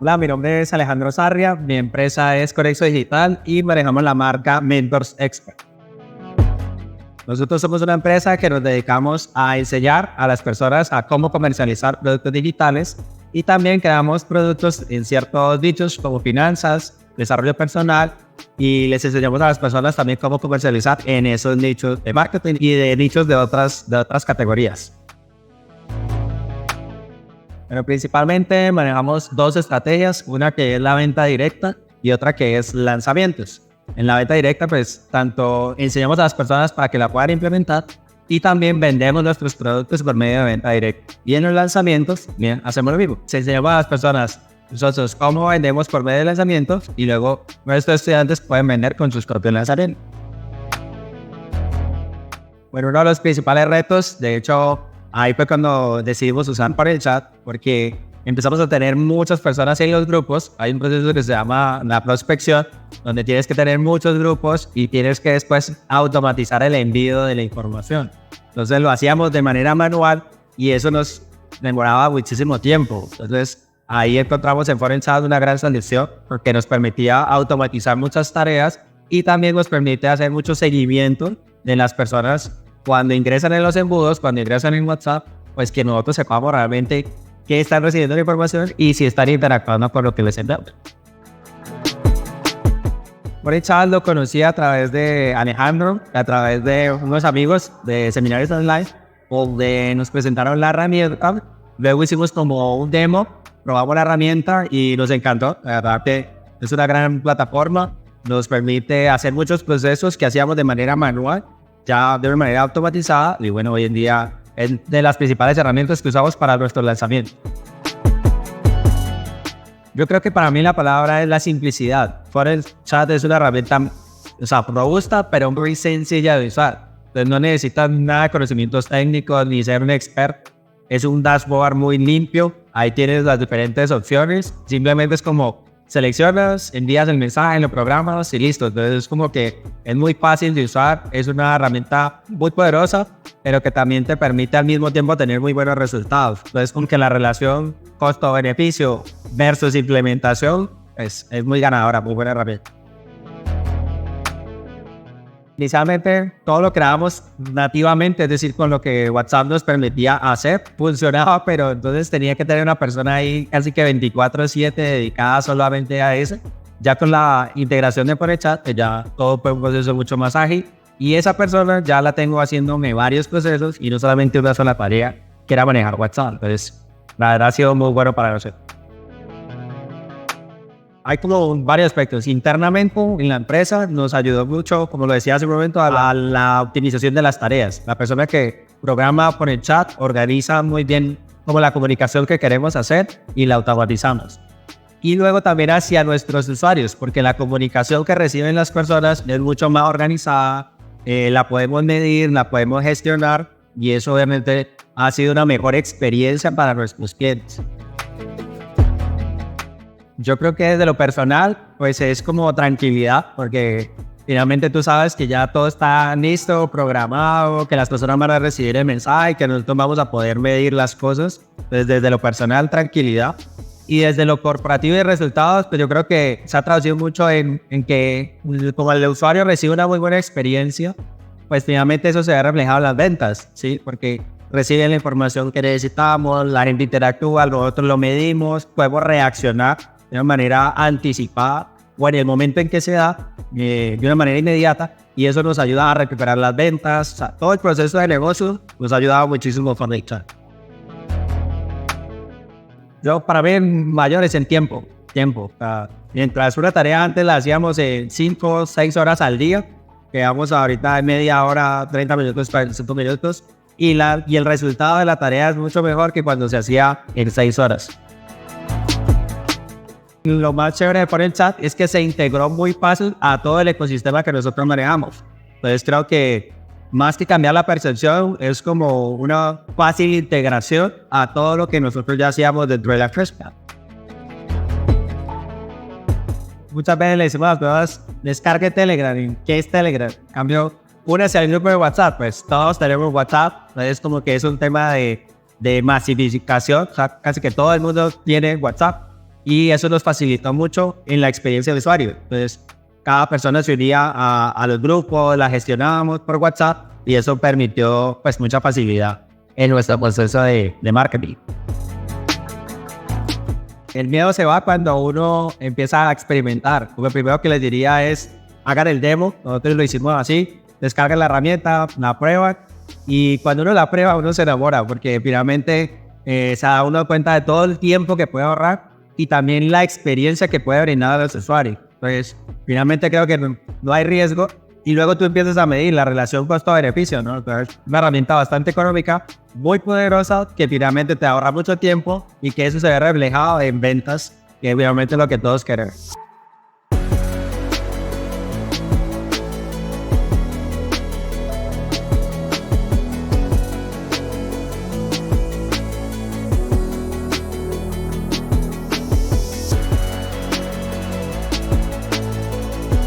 Hola, mi nombre es Alejandro Sarria, mi empresa es Corexo Digital y manejamos la marca Mentors Expert. Nosotros somos una empresa que nos dedicamos a enseñar a las personas a cómo comercializar productos digitales y también creamos productos en ciertos nichos como finanzas, desarrollo personal y les enseñamos a las personas también cómo comercializar en esos nichos de marketing y de nichos de otras categorías. Pero principalmente manejamos dos estrategias, una que es la venta directa y otra que es lanzamientos. En la venta directa, pues, tanto enseñamos a las personas para que la puedan implementar y también vendemos nuestros productos por medio de venta directa. Y en los lanzamientos, bien, hacemos lo mismo. Se enseñamos a las personas nosotros cómo vendemos por medio de lanzamientos y luego nuestros estudiantes pueden vender con sus propios lanzamientos. Bueno, uno de los principales retos, de hecho, ahí fue cuando decidimos usar por el chat, porque empezamos a tener muchas personas en los grupos. Hay un proceso que se llama la prospección, donde tienes que tener muchos grupos y tienes que después automatizar el envío de la información. Entonces lo hacíamos de manera manual y eso nos demoraba muchísimo tiempo. Entonces ahí encontramos en ForenChat una gran solución porque nos permitía automatizar muchas tareas y también nos permite hacer mucho seguimiento de las personas cuando ingresan en los embudos, cuando ingresan en WhatsApp, pues que nosotros sepamos realmente que están recibiendo la información y si están interactuando con lo que les enviamos. ForenChat lo conocí a través de Alejandro, a través de unos amigos de seminarios online, donde nos presentaron la herramienta. Luego hicimos como un demo, probamos la herramienta y nos encantó. La verdad que es una gran plataforma, nos permite hacer muchos procesos que hacíamos de manera manual, ya de manera automatizada, y bueno, hoy en día es de las principales herramientas que usamos para nuestro lanzamiento. Yo creo que para mí la palabra es la simplicidad. ForenChat es una herramienta, robusta, pero muy sencilla de usar. Entonces no necesitas nada de conocimientos técnicos ni ser un experto. Es un dashboard muy limpio. Ahí tienes las diferentes opciones. Simplemente es como seleccionas, envías el mensaje, lo programas y listo. Entonces es como que es muy fácil de usar. Es una herramienta muy poderosa, pero que también te permite al mismo tiempo tener muy buenos resultados. Entonces como que la relación costo-beneficio versus implementación es muy ganadora, muy buena herramienta. Inicialmente todo lo creábamos nativamente, es decir, con lo que WhatsApp nos permitía hacer, funcionaba, pero entonces tenía que tener una persona ahí casi que 24/7 dedicada solamente a eso. Ya con la integración de ForenChat, ya todo fue un proceso mucho más ágil y esa persona ya la tengo haciéndome varios procesos y no solamente una sola tarea, que era manejar WhatsApp. Entonces, la verdad ha sido muy bueno para nosotros. Hay como varios aspectos. Internamente en la empresa nos ayudó mucho, como lo decía hace un momento, a la optimización de las tareas. La persona que programa por el chat organiza muy bien como la comunicación que queremos hacer y la automatizamos. Y luego también hacia nuestros usuarios, porque la comunicación que reciben las personas es mucho más organizada, la podemos medir, la podemos gestionar y eso obviamente ha sido una mejor experiencia para nuestros clientes. Yo creo que desde lo personal, pues es como tranquilidad, porque finalmente tú sabes que ya todo está listo, programado, que las personas van a recibir el mensaje, que nosotros vamos a poder medir las cosas. Entonces, desde lo personal, tranquilidad. Y desde lo corporativo y resultados, pues yo creo que se ha traducido mucho en que como el usuario recibe una muy buena experiencia, pues finalmente eso se ve reflejado en las ventas, ¿sí? Porque reciben la información que necesitamos, la gente interactúa, nosotros lo medimos, podemos reaccionar de una manera anticipada o en el momento en que se da, de una manera inmediata, y eso nos ayuda a recuperar las ventas. O sea, todo el proceso de negocio nos ha ayudado muchísimo con ForenChat. Para mí, mayor es el tiempo. Mientras una tarea antes la hacíamos en 5 o 6 horas al día, quedamos ahorita en media hora, 30 minutos, 45 minutos, y el resultado de la tarea es mucho mejor que cuando se hacía en 6 horas. Lo más chévere de ForenChat es que se integró muy fácil a todo el ecosistema que nosotros manejamos. Entonces creo que más que cambiar la percepción, es como una fácil integración a todo lo que nosotros ya hacíamos dentro de la FreshCat. Muchas veces le decimos a las personas, descargue Telegram. ¿Qué es Telegram? Cambio, únese al grupo de WhatsApp. Pues todos tenemos WhatsApp. Es como que es un tema de masificación. O sea, casi que todo el mundo tiene WhatsApp. y eso nos facilitó mucho en la experiencia de usuario. Entonces, cada persona se unía a los grupos, la gestionábamos por WhatsApp y eso permitió pues mucha facilidad en nuestro proceso de marketing. El miedo se va cuando uno empieza a experimentar. Lo primero que les diría es, hagan el demo. Nosotros lo hicimos así, descarguen la herramienta, la prueban y cuando uno la prueba uno se enamora porque finalmente se da uno cuenta de todo el tiempo que puede ahorrar y también la experiencia que puede brindar a los usuarios. Entonces, finalmente creo que no hay riesgo y luego tú empiezas a medir la relación costo-beneficio, ¿no? Entonces, una herramienta bastante económica, muy poderosa, que finalmente te ahorra mucho tiempo y que eso se ve reflejado en ventas, que obviamente es lo que todos queremos.